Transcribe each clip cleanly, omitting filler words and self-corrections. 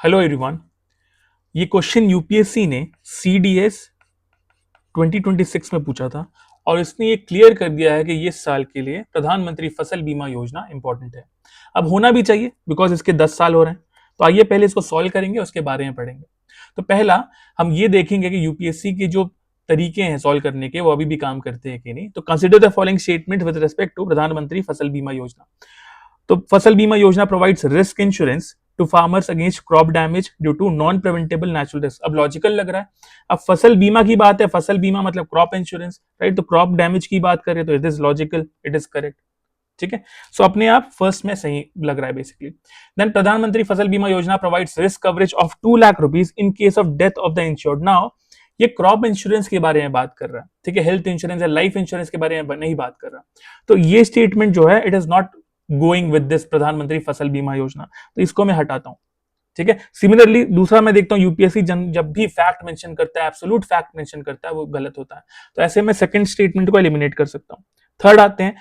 Hello everyone. ये question UPSC ने CDS 2026 में पूछा था और इसने ये क्लियर कर दिया है कि ये साल के लिए प्रधानमंत्री फसल बीमा योजना इंपॉर्टेंट है। अब होना भी चाहिए बिकॉज इसके 10 साल हो रहे हैं। तो आइए पहले इसको सॉल्व करेंगे, उसके बारे में पढ़ेंगे। तो पहला हम ये देखेंगे कि यूपीएससी के जो तरीके हैं सॉल्व करने के, वो अभी भी काम करते हैं कि नहीं। तो consider the following statement with respect to Pradhan Mantri Fasal Bima Yojana. तो Fasal Bima Yojana provides risk insurance to farmers against crop damage due to non preventable natural risk. अब लॉजिकल लग रहा है। अब फसल बीमा की बात है, फसल बीमा मतलब क्रॉप इंश्योरेंस, राइट। तो क्रॉप डैमेज की बात करें तो it is logical, it is correct. ठीक है, सो अपने आप फर्स्ट में सही लग रहा है बेसिकली। देन प्रधानमंत्री Fasal Bima Yojana provides risk coverage of 2 lakh rupees in case of death of the insured. Now ये क्रॉप इंश्योरेंस के बारे में बात कर रहा है, ठीक है। हेल्थ इंश्योरेंस या लाइफ इंश्योरेंस के बारे में नहीं बात कर रहा। तो ये स्टेटमेंट जो है it is not going with this प्रधानमंत्री फसल बीमा योजना, तो इसको मैं हटाता हूं। ठीक है, सिमिलरली दूसरा मैं देखता हूं यूपीएससी जब भी फैक्ट मेंशन करता है, एब्सोल्यूट फैक्ट मेंशन करता है, वो गलत होता है। तो ऐसे में सेकंड स्टेटमेंट को एलिमिनेट कर सकता हूं। थर्ड आते हैं,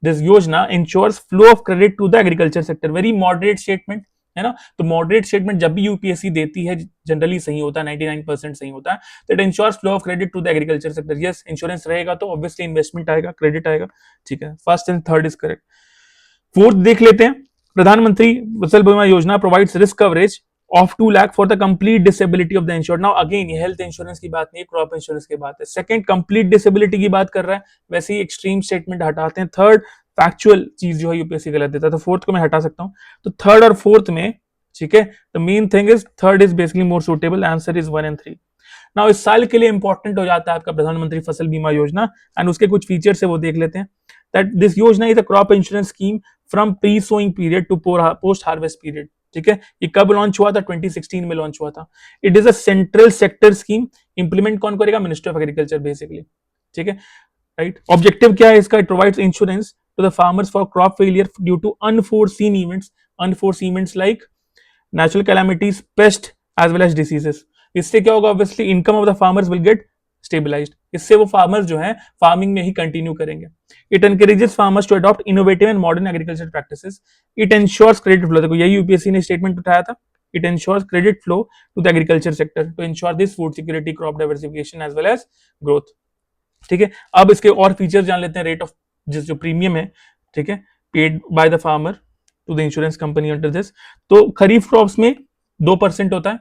दिस योजना insures flow of credit to the agriculture sector. Very moderate statement है ना। तो मॉडरेट स्टेटमेंट जब भी यूपीएससी देती है जनरली सही होता है, 99% सही होता है। तो it insures flow of credit to the agriculture sector. Yes, insurance रहेगा तो ऑब्वियसली इन्वेस्टमेंट आएगा, क्रेडिट आएगा। ठीक है, first and third is correct. Fourth देख लेते हैं, Pradhan Mantri Fasal Bima Yojana provides risk coverage of 2 lakh for the complete disability of the insured. Now again ये हेल्थ इंश्योरेंस की बात नहीं है, क्रॉप इंश्योरेंस की बात है। सेकंड कंप्लीट डिसेबिलिटी की बात कर रहा है, वैसे ही एक्सट्रीम स्टेटमेंट हटाते हैं। थर्ड फैक्चुअल चीज जो है यूपीएससी गलत देता है, तो फोर्थ को मैं हटा सकता हूं। तो थर्ड और फोर्थ में, ठीक है, the main thing is third is basically more suitable, answer is 1 and 3। Now इस साल के लिए इंपॉर्टेंट हो जाता है आपका प्रधानमंत्री फसल बीमा योजना, एंड उसके कुछ फीचर्स है वो देख लेते हैं। दैट दिस योजना is a crop insurance scheme from pre sowing period to post harvest period. ठीक है, ये कब लॉन्च हुआ था? 2016 में लॉन्च हुआ था। It is a central sector scheme. Implement कौन करेगा? Ministry of agriculture basically. ठीक है, राइट। ऑब्जेक्टिव क्या है इसका? It provides insurance to the farmers for crop failure due to unforeseen events. Unforeseen events like natural calamities, pest as well as diseases. इससे क्या होगा? Obviously income of the farmers will get stabilized. इससे वो farmers जो है farming में ही continue करेंगे। It encourages farmers to adopt innovative and modern agriculture practices. It ensures credit flow. देखो यही यूपीएससी ने स्टेटमेंट उठाया था। It ensures credit flow to the agriculture sector to ensure this food security, crop diversification as well as growth. ठीक है, अब इसके और फीचर जान लेते हैं। रेट ऑफ जिस जो प्रीमियम है, ठीक है, paid by the farmer to the insurance company under this. तो खरीफ क्रॉप्स में 2% होता है,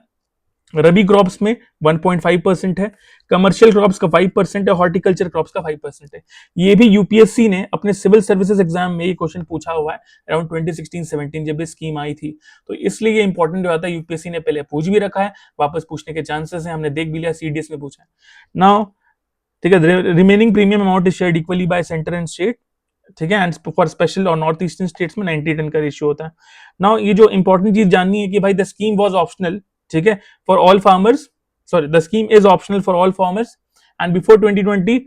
रबी क्रॉप्स में 1.5% है, कमर्शियल क्रॉप्स का 5% है, हॉर्टिकल्चर क्रॉप्स का 5% है। ये भी यूपीएससी ने अपने सिविल सर्विसेज एग्जाम में ये क्वेश्चन पूछा हुआ है अराउंड 2016-17 जब ये स्कीम आई थी। तो इसलिए ये इंपॉर्टेंट हो जाता है। यूपीएससी ने पहले पूछ भी रखा है, वापस पूछने के चांसेस हैं, हमने देख भी लिया, सीडीएस में पूछा है। नाउ ठीक है, remaining premium amount is shared equally bye centre and state. ठीक है, एंड फॉर स्पेशल और नॉर्थ ईस्टर्न स्टेट्स में 90-10 का रेशियो होता है। नाउ ये जो इंपॉर्टेंट चीज जाननी है कि भाई द स्कीम वाज ऑप्शनल, ठीक है, for all farmers. Sorry, the scheme is optional for all farmers and before 2020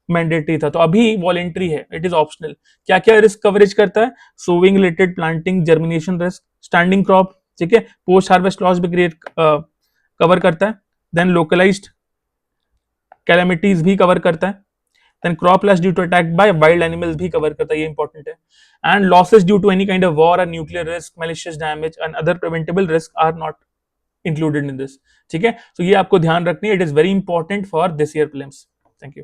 mandatory था। तो अभी वॉलेंट्री है, इट इज ऑप्शनल। क्या क्या रिस्क कवरेज करता है? Sowing related, planting, germination risk, standing crop, ठीक है, पोस्ट हार्वेस्ट लॉस भी क्रिएट कवर करता है। देन लोकलाइज्ड कैलेमिटीज भी कवर करता है। Then crop loss due to attack by wild animals भी कवर करता है, ये इंपॉर्टेंट है। And losses due to any kind of war और nuclear risk, malicious damage and other preventable risk are not included in this. ठीक है, तो ये आपको ध्यान रखनी है। It is very important for this year prelims. Thank you.